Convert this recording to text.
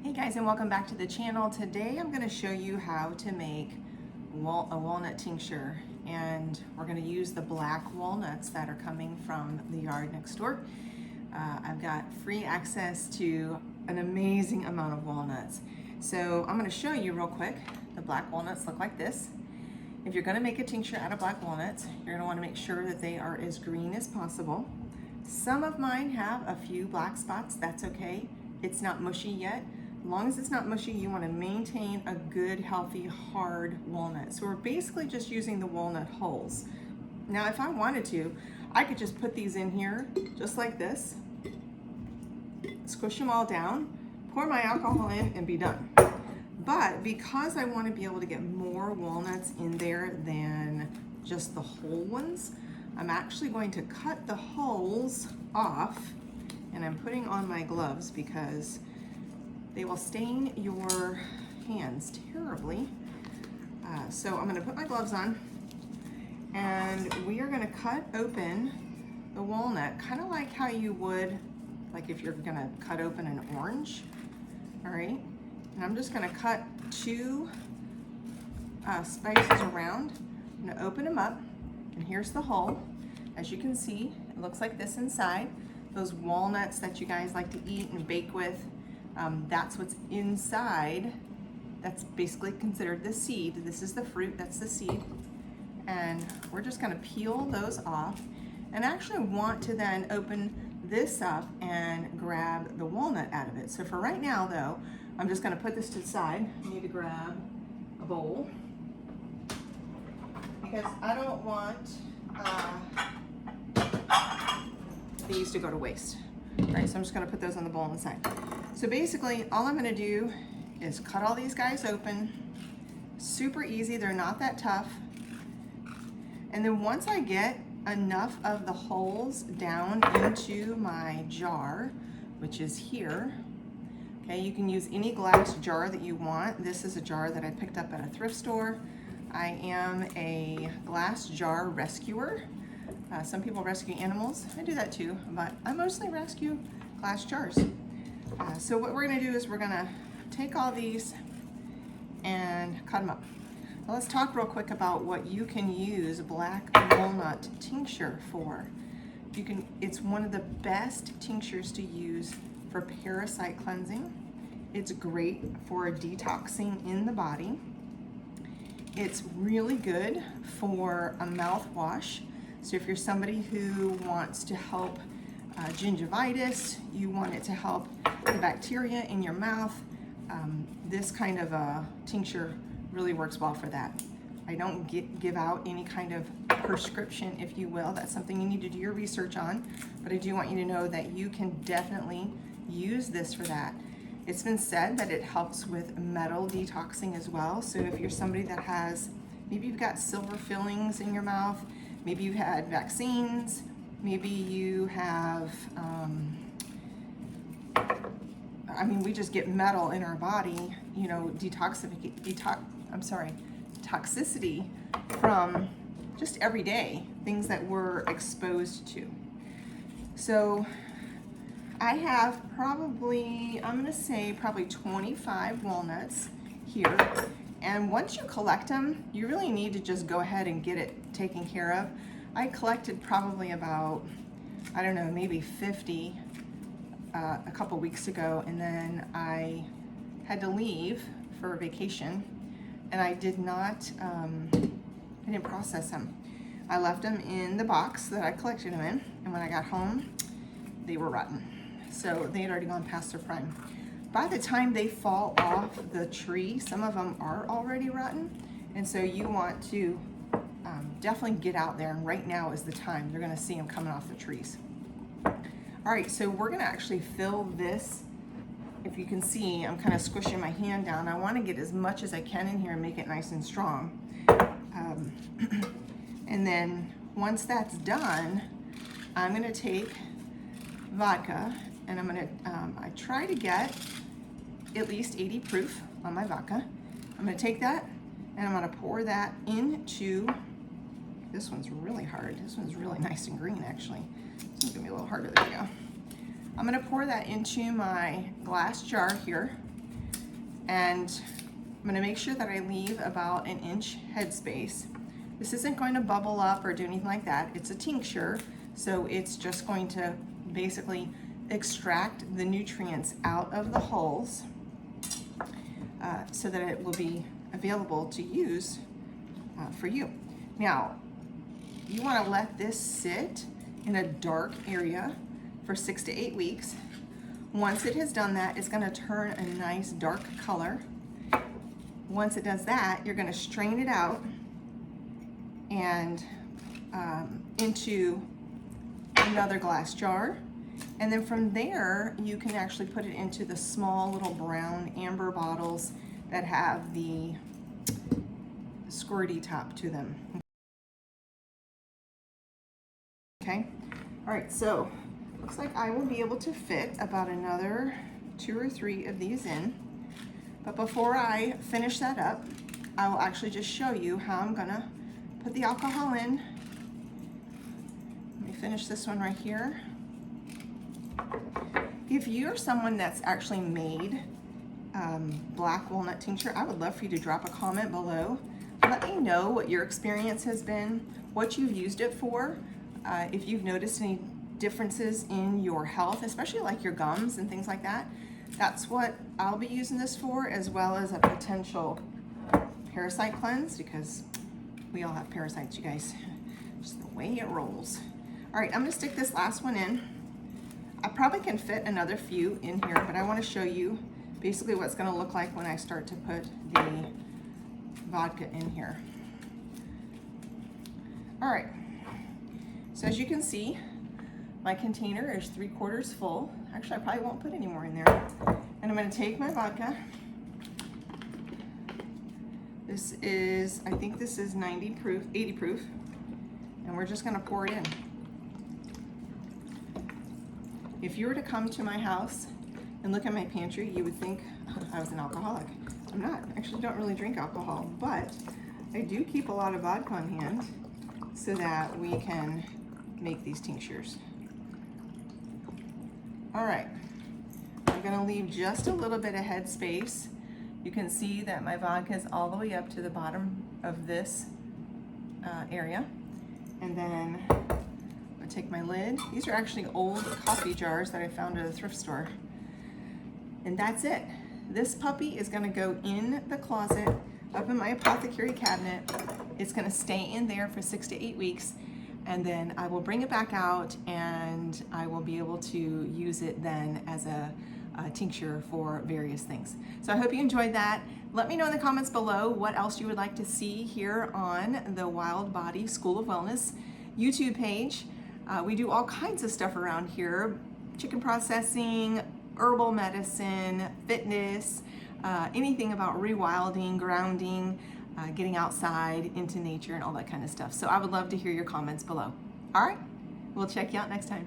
Hey guys, and welcome back to the channel. Today I'm going to show you how to make a walnut tincture, and we're going to use the black walnuts that are coming from the yard next door. I've got free access to an amazing amount of walnuts. So I'm going to show you real quick. The black walnuts look like this. If you're going to make a tincture out of black walnuts, you're going to want to make sure that they are as green as possible. Some of mine have a few black spots. That's okay. It's not mushy yet. As long as it's not mushy, you want to maintain a good, healthy, hard walnut. So we're basically just using the walnut hulls. Now, if I wanted to, I could just put these in here just like this, squish them all down, pour my alcohol in, and be done. But because I want to be able to get more walnuts in there than just the whole ones, I'm actually going to cut the hulls off, and I'm putting on my gloves because they will stain your hands terribly. So I'm going to put my gloves on, and we are going to cut open the walnut, kind of like how you would, like if you're going to cut open an orange. All right, and I'm just going to cut two slices around. I'm going to open them up, and here's the hull. As you can see, it looks like this inside. Those walnuts that you guys like to eat and bake with, that's what's inside. That's basically considered the seed. This is the fruit, that's the seed. And we're just gonna peel those off, and actually want to then open this up and grab the walnut out of it. So for right now though, I'm just gonna put this to the side. I need to grab a bowl because I don't want these to go to waste. All right, so I'm just gonna put those on the bowl on the side. So basically, all I'm gonna do is cut all these guys open. Super easy, they're not that tough. And then once I get enough of the holes down into my jar, which is here, okay, you can use any glass jar that you want. This is a jar that I picked up at a thrift store. I am a glass jar rescuer. Some people rescue animals. I do that too, but I mostly rescue glass jars. So what we're gonna do is we're gonna take all these and cut them up. Now let's talk real quick about what you can use black walnut tincture for. It's one of the best tinctures to use for parasite cleansing. It's great for detoxing in the body. It's really good for a mouthwash. So if you're somebody who wants to help gingivitis, you want it to help the bacteria in your mouth, this kind of a tincture really works well for that. I don't give out any kind of prescription, if you will. That's something you need to do your research on, but I do want you to know that you can definitely use this for that. It's been said that it helps with metal detoxing as well. So if you're somebody that has, maybe you've got silver fillings in your mouth, maybe you've had vaccines, maybe you have, we just get metal in our body, you know, toxicity from just everyday things that we're exposed to. So I have probably 25 walnuts here. And once you collect them, you really need to just go ahead and get it taken care of. I collected probably about, I don't know, maybe 50 a couple weeks ago, and then I had to leave for a vacation, and I didn't process them. I left them in the box that I collected them in, and when I got home, they were rotten. So they had already gone past their prime. By the time they fall off the tree, some of them are already rotten, and so you want to definitely get out there, and right now is the time. You're gonna see them coming off the trees. All right, so we're gonna actually fill this. If you can see, I'm kind of squishing my hand down. I wanna get as much as I can in here and make it nice and strong. And then once that's done, I'm gonna take vodka, and I'm gonna, I try to get at least 80 proof on my vodka. I'm gonna take that, and I'm gonna pour that into, this one's really hard. This one's really nice and green, actually. This one's gonna be a little harder, there we go. I'm gonna pour that into my glass jar here, And I'm going to make sure that I leave about an inch headspace. This isn't going to bubble up or do anything like that. It's a tincture, so it's just going to basically extract the nutrients out of the hulls so that it will be available to use for you. Now, you want to let this sit in a dark area for 6 to 8 weeks. Once it has done that, it's going to turn a nice dark color. Once it does that, you're going to strain it out and into another glass jar. And then from there, you can actually put it into the small little brown amber bottles that have the squirty top to them. Okay, all right, so looks like I will be able to fit about another 2 or 3 of these in. But before I finish that up, I will actually just show you how I'm gonna put the alcohol in. Let me finish this one right here. If you're someone that's actually made black walnut tincture, I would love for you to drop a comment below. Let me know what your experience has been, what you've used it for, if you've noticed any differences in your health, especially like your gums and things like that. That's what I'll be using this for, as well as a potential parasite cleanse, because we all have parasites, you guys. Just the way it rolls. All right, I'm gonna stick this last one in. I probably can fit another few in here, but I wanna show you basically what it's gonna look like when I start to put the vodka in here. All right, so as you can see, my container is 3/4 full. Actually, I probably won't put any more in there. And I'm gonna take my vodka. This is, I think this is 90 proof, 80 proof. And we're just gonna pour it in. If you were to come to my house and look at my pantry, you would think I was an alcoholic. I'm not. I actually don't really drink alcohol, but I do keep a lot of vodka on hand so that we can make these tinctures. All right, I'm gonna leave just a little bit of head space. You can see that my vodka is all the way up to the bottom of this area. And then I take my lid. These are actually old coffee jars that I found at a thrift store. And that's it. This puppy is gonna go in the closet up in my apothecary cabinet. It's gonna stay in there for 6 to 8 weeks. And then I will bring it back out and I will be able to use it then as a tincture for various things. So I hope you enjoyed that. Let me know in the comments below what else you would like to see here on the Wild Body School of Wellness YouTube page. We do all kinds of stuff around here: chicken processing, herbal medicine, fitness, anything about rewilding, grounding, getting outside into nature and all that kind of stuff. So I would love to hear your comments below. All right, we'll check you out next time.